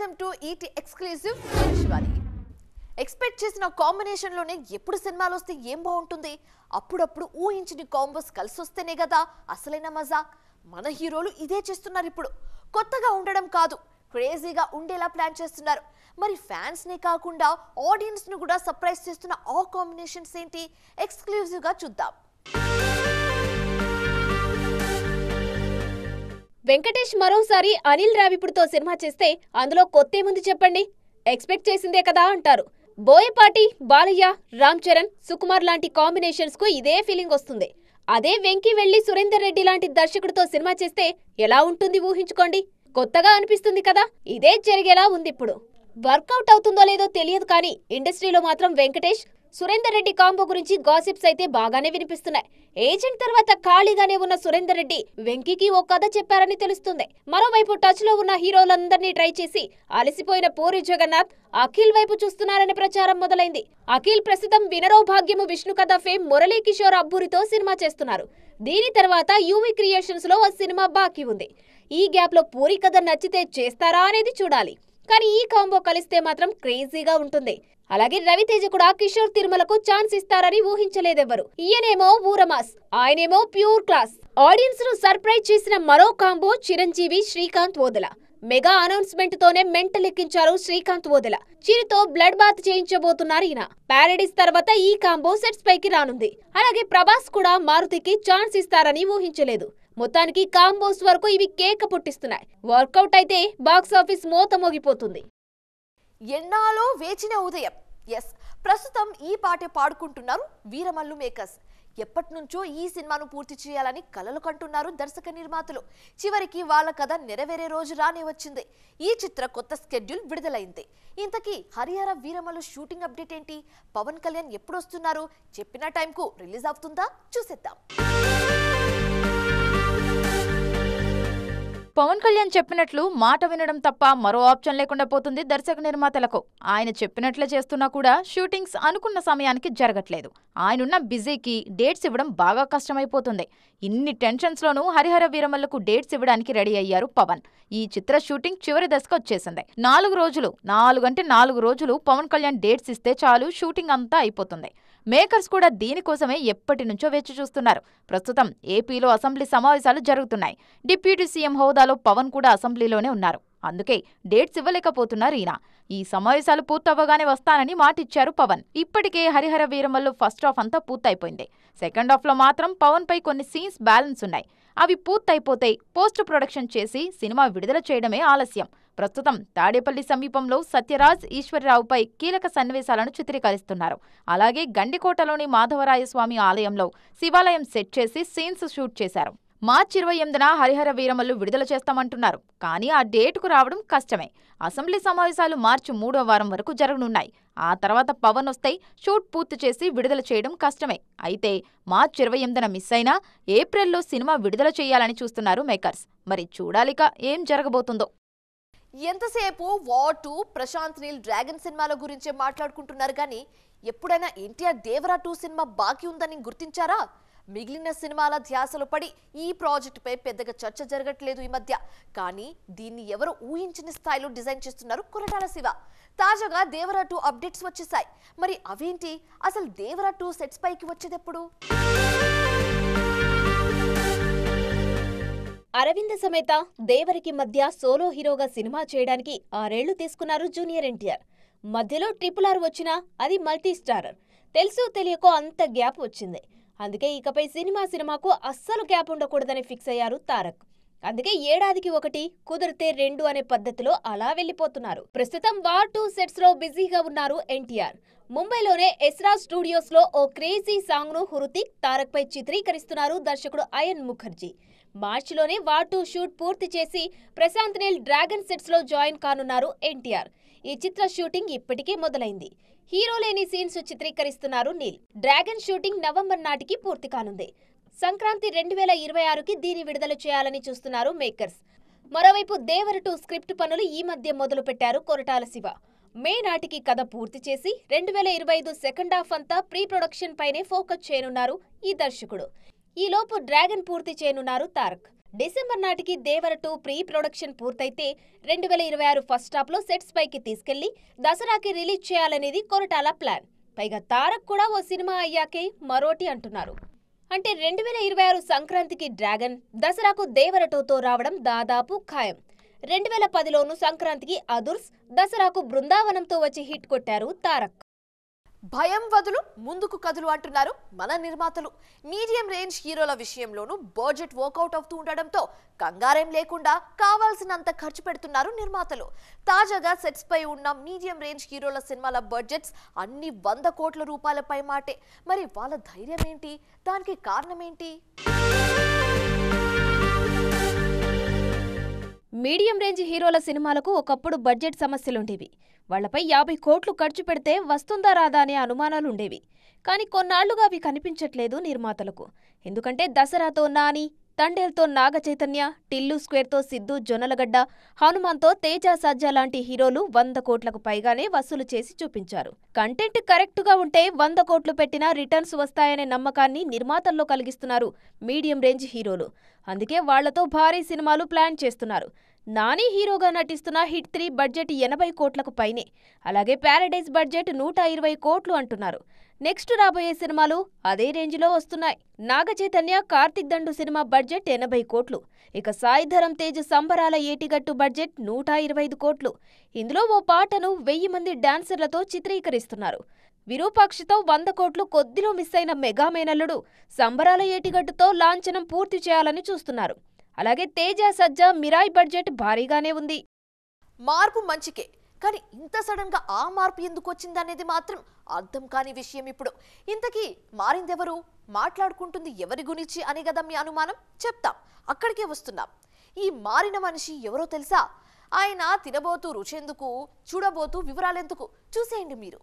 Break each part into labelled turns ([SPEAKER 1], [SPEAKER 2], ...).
[SPEAKER 1] Welcome to ET exclusive Shivani. Expect చేసిన combination లోనే ఎప్పుడు సినిమాలు వస్తే ఏం బాగుంటుంది. అప్పుడప్పుడు ఊహించిన కాంబోస్ కలిసి వస్తేనే కదా అసలైన మజా. మన హీరోలు ఇదే చేస్తున్నారు. ఇప్పుడు కొత్తగా ఉండడం కాదు, క్రేజీగా ఉండేలా ప్లాన్ చేస్తున్నారు. మరి ఫ్యాన్స్ నే కాకుండా ఆడియన్స్ ను కూడా సర్ప్రైజ్ చేస్తున్న ఆ కాంబినేషన్స్ ఏంటి, ఎక్స్క్లూజివ్ గా చూద్దాం.
[SPEAKER 2] వెంకటేష్ మరోసారి అనిల్ రావిపూడితో సినిమా చేస్తే అందులో కొత్తేముంది చెప్పండి. ఎక్స్పెక్ట్ చేసిందే కదా అంటారు. బోయపాటి, బాలయ్య, రామ్ చరణ్, సుకుమార్ లాంటి కాంబినేషన్స్ కు ఇదే ఫీలింగ్ వస్తుంది. అదే వెంకీ వెళ్లి సురేందర్ రెడ్డి లాంటి దర్శకుడితో సినిమా చేస్తే ఎలా ఉంటుంది ఊహించుకోండి. కొత్తగా అనిపిస్తుంది కదా. ఇదే జరిగేలా ఉంది. ఇప్పుడు వర్కౌట్ అవుతుందో లేదో తెలియదు కానీ ఇండస్ట్రీలో మాత్రం వెంకటేష్, సురేందర్ రెడ్డి కాంబో గురించి గాసిప్స్ అయితే బాగానే వినిపిస్తున్నాయి. ఏజెంట్ తర్వాత ఖాళీగానే ఉన్న సురేందర్ రెడ్డి వెంకీకి ఓ కథ చెప్పారని తెలుస్తుంది. మరోవైపు టచ్ లో ఉన్న హీరోలందరినీ ట్రై చేసి అలసిపోయిన పూరి జగన్నాథ్ అఖిల్ వైపు చూస్తున్నారనే ప్రచారం మొదలైంది. అఖిల్ ప్రస్తుతం వినరో భాగ్యము విష్ణు కథ ఫేమ్ మురళీ కిషోర్ అబ్బూరితో సినిమా చేస్తున్నారు. దీని తర్వాత యూవీ క్రియేషన్స్ లో ఓ సినిమా బాకీ ఉంది. ఈ గ్యాప్ లో పూరి కథ నచ్చితే చేస్తారా అనేది చూడాలి. కానీ ఈ కాంబో కలిస్తే మాత్రం క్రేజీగా ఉంటుంది. అలాగే రవితేజ కూడా కిషోర్ తిరుమలకు ఛాన్స్ ఇస్తారని ఊహించలేదెవ్వరు. ఈయనేమో ఊరమాస్, ఆయనేమో ప్యూర్ క్లాస్. ఆడియన్స్ ను సర్ప్రైజ్ చేసిన మరో combo Chiranjeevi, Srikanth Odela. Mega announcement తోనే మెంటల్ ఎక్కించారు శ్రీకాంత్ ఓదెల. చిరుతో బ్లడ్ బాత్ చేయించబోతున్నారు ఈయన. ప్యారడీస్ తర్వాత ఈ కాంబో సెట్స్ పైకి రానుంది. అలాగే ప్రభాస్ కూడా మారుతికి ఛాన్స్ ఇస్తారని ఊహించలేదు. మొత్తానికి కాంబోస్ వరకు ఇవి కేక పుట్టిస్తున్నాయి. వర్కౌట్ అయితే బాక్సాఫీస్ మోత మోగిపోతుంది.
[SPEAKER 1] ఎన్నాలో వేచిన ఉదయం. ఎస్, ప్రస్తుతం ఈ పాటే పాడుకుంటున్నారు వీరమల్లు మేకర్స్. ఎప్పటి నుంచో ఈ సినిమాను పూర్తి చేయాలని కలలు కంటున్నారు దర్శక నిర్మాతలు. చివరికి వాళ్ళ కథ నెరవేరే రోజు రానే వచ్చింది. ఈ చిత్ర కొత్త స్కెడ్యూల్ విడుదలైంది. ఇంతకీ హరిహర వీరమల్లు షూటింగ్ అప్డేట్ ఏంటి? పవన్ కళ్యాణ్ ఎప్పుడు వస్తున్నారు? చెప్పిన టైంకు రిలీజ్ అవుతుందా? చూసేద్దాం.
[SPEAKER 3] పవన్ కళ్యాణ్ చెప్పినట్లు మాట వినడం తప్ప మరో ఆప్షన్ లేకుండా పోతుంది దర్శక నిర్మాతలకు. ఆయన చెప్పినట్లే చేస్తున్నా కూడా షూటింగ్స్ అనుకున్న సమయానికి జరగట్లేదు. ఆయనున్న బిజీకి డేట్స్ ఇవ్వడం బాగా కష్టమైపోతుంది. ఇన్ని టెన్షన్స్లోనూ హరిహర వీరమల్లుకు డేట్స్ ఇవ్వడానికి రెడీ అయ్యారు పవన్. ఈ చిత్ర షూటింగ్ చివరి దశకు వచ్చేసింది. 4 రోజులు పవన్ కళ్యాణ్ డేట్స్ ఇస్తే చాలు, షూటింగ్ అంతా అయిపోతుంది. మేకర్స్ కూడా దీనికోసమే ఎప్పటి నుంచో వేచి చూస్తున్నారు. ప్రస్తుతం ఏపీలో అసెంబ్లీ సమావేశాలు జరుగుతున్నాయి. డిప్యూటీ సీఎం హోదాలో పవన్ కూడా అసెంబ్లీలోనే ఉన్నారు. అందుకే డేట్స్ ఇవ్వలేకపోతున్నారు ఈయన. ఈ సమావేశాలు పూర్తవ్వగానే వస్తానని మాటిచ్చారు పవన్. ఇప్పటికే హరిహర వీరమల్లు ఫస్ట్ హాఫ్ అంతా పూర్తయిపోయింది. సెకండ్ హాఫ్ లో మాత్రం పవన్ పై కొన్ని సీన్స్ బ్యాలెన్స్ ఉన్నాయి. అవి పూర్తయిపోతే పోస్ట్ ప్రొడక్షన్ చేసి సినిమా విడుదల చేయడమే ఆలస్యం. ప్రస్తుతం తాడేపల్లి సమీపంలో సత్యరాజ్, ఈశ్వరరావుపై కీలక సన్నివేశాలను చిత్రీకరిస్తున్నారు. అలాగే గండికోటలోని మాధవరాయస్వామి ఆలయంలో శివాలయం సెట్ చేసి సీన్స్ షూట్ చేశారు. మార్చి 28న హరిహర వీరమల్లు విడుదల చేస్తామంటున్నారు. కానీ ఆ డేటుకు రావడం కష్టమే. అసెంబ్లీ సమావేశాలు మార్చి 3వ వారం వరకు జరగనున్నాయి. ఆ తర్వాత పవన్ వస్తే షూట్ పూర్తి చేసి విడుదల చేయడం కష్టమే. అయితే మార్చి 28న మిస్ అయినా ఏప్రిల్లో సినిమా విడుదల చేయాలని చూస్తున్నారు మేకర్స్. మరి చూడాలిక ఏం జరగబోతుందో.
[SPEAKER 1] ఎంతసేపు వార్ 2, ప్రశాంత్ నీల్ డ్రాగన్ సినిమాల గురించే మాట్లాడుకుంటున్నారు. కానీ ఎప్పుడైనా ఎన్టీఆర్ దేవరా 2 సినిమా బాకీ ఉందని గుర్తించారా? మిగిలిన సినిమాల ధ్యాసలు పడి ఈ ప్రాజెక్టుపై పెద్దగా చర్చ జరగట్లేదు ఈ మధ్య. కానీ దీన్ని ఎవరు ఊహించిన స్థాయిలో డిజైన్ చేస్తున్నారు కొరటాల శివ. తాజాగా దేవరా 2 అప్డేట్స్ వచ్చేసాయి. మరి అవేంటి? అసలు దేవరా 2 సెట్స్ పైకి వచ్చేదెప్పుడు?
[SPEAKER 2] అరవింద సమేత దేవరికి మధ్య సోలో హీరోగా సినిమా చేయడానికి 6 ఏళ్లు తీసుకున్నారు జూనియర్ ఎన్టీఆర్. మధ్యలో RRR వచ్చినా అది మల్టీ స్టారర్. తెలుసో తెలియకో అంత గ్యాప్ వచ్చింది. అందుకే ఇకపై సినిమాకు అస్సలు గ్యాప్ ఉండకూడదని ఫిక్స్ అయ్యారు తారక్. అందుకే ఏడాదికి 1, కుదిరితే 2 అనే పద్ధతిలో అలా వెళ్లిపోతున్నారు. ప్రస్తుతం వార్ 2 సెట్స్ లో బిజీగా ఉన్నారు ఎన్టీఆర్. ముంబైలోనే ఎస్రా స్టూడియోస్ లో ఓ క్రేజీ సాంగ్ ను హృతిక్, తారక్ పై చిత్రీకరిస్తున్నారు దర్శకుడు అయన్ ముఖర్జీ. మార్చిలోనే వార్ 2 షూట్ పూర్తి చేసి ప్రశాంత్ నీల్ డ్రాగన్ సెట్స్ లో జాయిన్ కానున్నారు ఎన్టీఆర్. ఈ చిత్ర షూటింగ్ ఇప్పటికే మొదలైంది. హీరో లేని సీన్స్ చిత్రీకరిస్తున్నారు నీల్. డ్రాగన్ షూటింగ్ నవంబర్ నాటికి పూర్తి కానుంది. సంక్రాంతి 2026కి దీని విడుదల చేయాలని చూస్తున్నారు మేకర్స్. మరోవైపు దేవర 2 స్క్రిప్ట్ పనులు ఈ మధ్య మొదలు పెట్టారు కొరటాల శివ. మే నాటికి కథ పూర్తి చేసి 2025 సెకండ్ హాఫ్ అంతా ప్రీ ప్రొడక్షన్ పైనే ఫోకస్ చేయనున్నారు ఈ దర్శకుడు. ఈలోపు డ్రాగన్ పూర్తి చేయనున్నారు తారక్. డిసెంబర్ నాటికి దేవర 2 ప్రీ ప్రొడక్షన్ పూర్తయితే 2026 ఫస్ట్ హాఫ్ లో సెట్స్ పైకి తీసుకెళ్లి దసరాకి రిలీజ్ చేయాలనేది కొరటాల ప్లాన్. పైగా తారక్ కూడా ఓ సినిమా అయ్యాకే మరోటి అంటున్నారు. అంటే 2026 సంక్రాంతికి డ్రాగన్, దసరాకు దేవర 2తో రావడం దాదాపు ఖాయం. 2010లోను సంక్రాంతికి అదుర్స్, దసరాకు బృందావనంతో వచ్చి హిట్ కొట్టారు తారక్.
[SPEAKER 1] భయం వదులు ముందుకు కదులు అంటున్నారు మన నిర్మాతలు. మీడియం రేంజ్ హీరోల విషయంలోనూ బడ్జెట్ వర్కౌట్ అవుతూ ఉండడంతో కంగారేం లేకుండా కావాల్సినంత ఖర్చు పెడుతున్నారు నిర్మాతలు. తాజాగా సెట్స్ పై ఉన్న మీడియం రేంజ్ హీరోల సినిమాల బడ్జెట్స్ అన్ని 100 కోట్ల రూపాయలపై మాటే. మరి వాళ్ళ ధైర్యం ఏంటి? దానికి కారణం ఏంటి?
[SPEAKER 2] మీడియం రేంజ్ హీరోల సినిమాలకు ఒకప్పుడు బడ్జెట్ సమస్యలుండేవి. వాళ్లపై 50 కోట్లు ఖర్చు పెడితే వస్తుందా రాదా అనే అనుమానాలుండేవి. కానీ కొన్నాళ్లుగా అవి కనిపించట్లేదు నిర్మాతలకు. ఎందుకంటే దసరాతో నాని, తండేల్తో నాగ చైతన్య, టిల్లు స్క్వేర్తో సిద్ధు జొన్నలగడ్డ, హనుమాన్తో తేజ సజ్జా లాంటి హీరోలు 100 కోట్లకు పైగానే వసూలు చేసి చూపించారు. కంటెంట్ కరెక్టుగా ఉంటే 100 కోట్లు పెట్టినా రిటర్న్స్ వస్తాయనే నమ్మకాన్ని నిర్మాతల్లో కలిగిస్తున్నారు మీడియం రేంజ్ హీరోలు. అందుకే వాళ్లతో భారీ సినిమాలు ప్లాన్ చేస్తున్నారు. నాని హీరోగా నటిస్తున్న హిట్ 3 బడ్జెట్ 80 కోట్లకు పైనే. అలాగే ప్యారడైజ్ బడ్జెట్ 120 కోట్లు అంటున్నారు. నెక్స్ట్ రాబోయే సినిమాలు అదే రేంజ్లో వస్తున్నాయి. నాగ చైతన్య కార్తిక్ దండు సినిమా బడ్జెట్ 80 కోట్లు. ఇక సాయి ధరమ్ తేజ్ సంబరాల ఏటిగట్టు బడ్జెట్ 125 కోట్లు. ఇందులో ఓ పాటను 1000 మంది డాన్సర్లతో చిత్రీకరిస్తున్నారు. విరూపాక్షతో 100 కోట్లు కొద్దిలో మిస్ అయిన మెగా మేనల్లుడు సంబరాల ఏటిగట్టుతో లాంఛనం పూర్తి చేయాలని చూస్తున్నారు. అలాగే తేజ సజ్జా మిరాయ్ బడ్జెట్ భారీగానే ఉంది.
[SPEAKER 1] మార్పు మంచికే, కానీ ఇంత సడన్ గా ఆ మార్పు ఎందుకు వచ్చిందనేది మాత్రం అర్థం కాని విషయం. ఇప్పుడు ఇంతకీ మారిందెవరు, మాట్లాడుకుంటుంది ఎవరి గురించి అని కదా మీ అనుమానం? చెప్తాం, అక్కడికే వస్తున్నాం. ఈ మారిన మనిషి ఎవరో తెలుసా? ఆయన తినబోతూ రుచెందుకు, చూడబోతూ వివరాలెందుకు, చూసేయండి మీరు.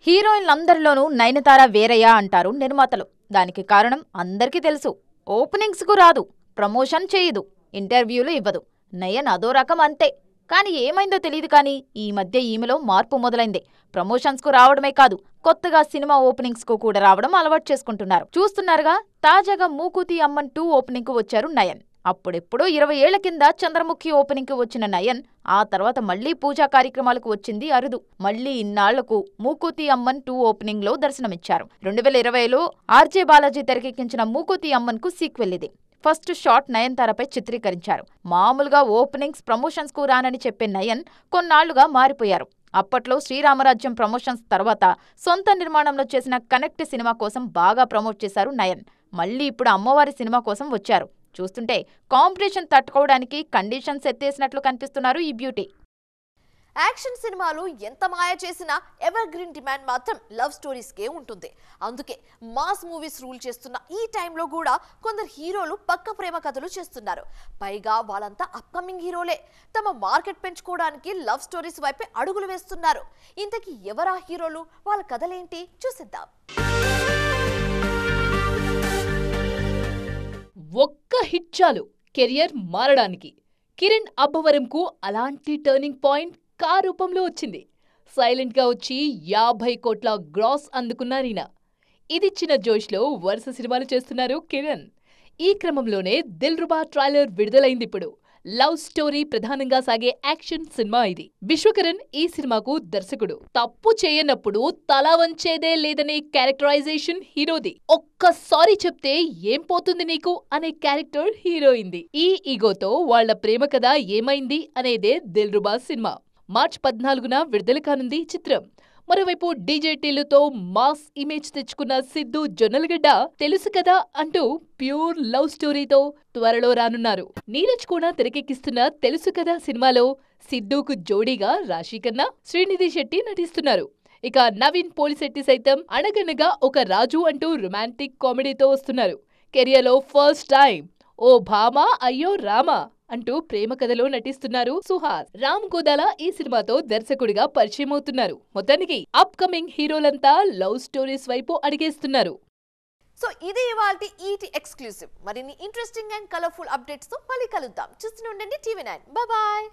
[SPEAKER 3] హీరోయిన్లందరిలోనూ నయనతార వేరయ్యా అంటారు నిర్మాతలు. దానికి కారణం అందరికీ తెలుసు. ఓపెనింగ్స్కు రాదు, ప్రమోషన్ చేయదు, ఇంటర్వ్యూలు ఇవ్వదు. నయన్ అదో రకం అంతే. కానీ ఏమైందో తెలియదు. కానీ ఈ మధ్య ఈమెలో మార్పు మొదలైంది. ప్రమోషన్స్కు రావడమే కాదు, కొత్తగా సినిమా ఓపెనింగ్స్కు కూడా రావడం అలవాటు చేసుకుంటున్నారు. చూస్తున్నారుగా, తాజాగా మూకుతి అమ్మన్ 2 ఓపెనింగ్కు వచ్చారు నయన్. అప్పుడెప్పుడో 20 ఏళ్ల కింద చంద్రముఖి ఓపెనింగ్కి వచ్చిన నయన్ ఆ తర్వాత మళ్లీ పూజా కార్యక్రమాలకు వచ్చింది అరుదు. మళ్లీ ఇన్నాళ్లకు మూకుతి అమ్మన్ 2 ఓపెనింగ్లో దర్శనమిచ్చారు. 2020లో ఆర్జే బాలాజీ తెరకెక్కించిన మూకుతి అమ్మన్కు సీక్వెల్ ఇది. ఫస్ట్ షాట్ నయనతారపై చిత్రీకరించారు. మామూలుగా ఓపెనింగ్స్, ప్రమోషన్స్కు రానని చెప్పే నయన్ కొన్నాళ్లుగా మారిపోయారు. అప్పట్లో శ్రీరామరాజ్యం ప్రమోషన్స్ తర్వాత సొంత నిర్మాణంలో చేసిన కనెక్ట్ సినిమా కోసం బాగా ప్రమోట్ చేశారు నయన్. మళ్లీ ఇప్పుడు అమ్మవారి సినిమా కోసం వచ్చారు. చూస్తుంటే కాంపిటీషన్ తట్టుకోవడానికి కండిషన్స్ ఎత్తేసినట్లు కనిపిస్తున్నారు ఈ బ్యూటీ.
[SPEAKER 1] యాక్షన్ సినిమాలు ఎంత మాయ చేసినా ఎవర్ గ్రీన్ డిమాండ్ మాత్రం లవ్ స్టోరీస్కే ఉంటుంది. అందుకే మాస్ మూవీస్ రూల్ చేస్తున్న ఈ టైంలో కూడా కొందరు హీరోలు పక్క ప్రేమ కథలు చేస్తున్నారు. పైగా వాళ్ళంతా అప్కమింగ్ హీరోలే. తమ మార్కెట్ పెంచుకోవడానికి లవ్ స్టోరీస్ వైపే అడుగులు వేస్తున్నారు. ఇంతకీ ఎవరా హీరోలు, వాళ్ళ కథలేంటి చూసిద్దాం.
[SPEAKER 4] ఒక్క హిట్ చాలు కెరియర్ మారడానికి. కిరణ్ అబ్బవరంకు అలాంటి టర్నింగ్ పాయింట్ కార్ రూపంలో వచ్చింది. సైలెంట్గా వచ్చి 50 కోట్ల గ్రాస్ అందుకున్నారీన. ఇదిచ్చిన జోష్లో వరుస సినిమాలు చేస్తున్నారు కిరణ్. ఈ క్రమంలోనే దిల్రుబా ట్రైలర్ విడుదలైంది. ఇప్పుడు లవ్ స్టోరీ ప్రధానంగా సాగే యాక్షన్ సినిమా ఇది. విశ్వకరణ్ ఈ సినిమాకు దర్శకుడు. తప్పు చేయనప్పుడు తల వంచేదే లేదనే క్యారెక్టరైజేషన్ హీరోది. ఒక్కసారి చెప్తే ఏం పోతుంది నీకు అనే క్యారెక్టర్ హీరోయింది. ఈ ఈగోతో వాళ్ల ప్రేమ కథ ఏమైంది అనేదే దిల్రుబా సినిమా. మార్చి 14న విడుదల కానుంది ఈ చిత్రం. మరోవైపు డీజే టిల్లుతో మాస్ ఇమేజ్ తెచ్చుకున్న సిద్ధు జొన్నలగడ్డ తెలుసు కదా అంటూ ప్యూర్ లవ్ స్టోరీతో త్వరలో రానున్నారు. నీరజ్ కూడా తెరకెక్కిస్తున్న తెలుసు కదా సినిమాలో సిద్ధుకు జోడీగా రాశిఖన్నా, శ్రీనిధి శెట్టి నటిస్తున్నారు. ఇక నవీన్ పోలిశెట్టి సైతం అణగనగా ఒక రాజు అంటూ రొమాంటిక్ కామెడీతో వస్తున్నారు. కెరియర్లో ఫస్ట్ టైం ఓ భామా అయ్యో రామా అంటూ ప్రేమ కథలో నటిస్తున్నారు సుహాస్. రామ్ గోదాల ఈ సినిమాతో దర్శకుడిగా పరిచయం అవుతున్నారు. మొత్తానికి అప్ కమింగ్ హీరోలంతా లవ్ స్టోరీస్ వైపు అడిగేస్తున్నారు.
[SPEAKER 1] సో ఇది ఇవాల్టి ఈటీ ఎక్స్క్లూసివ్. మరిన్ని ఇంట్రెస్టింగ్ అండ్ కలర్ఫుల్ అప్డేట్స్ తో మళ్ళీ కలుద్దాం. చూస్తూనే ఉండండి TV9. బాయ్.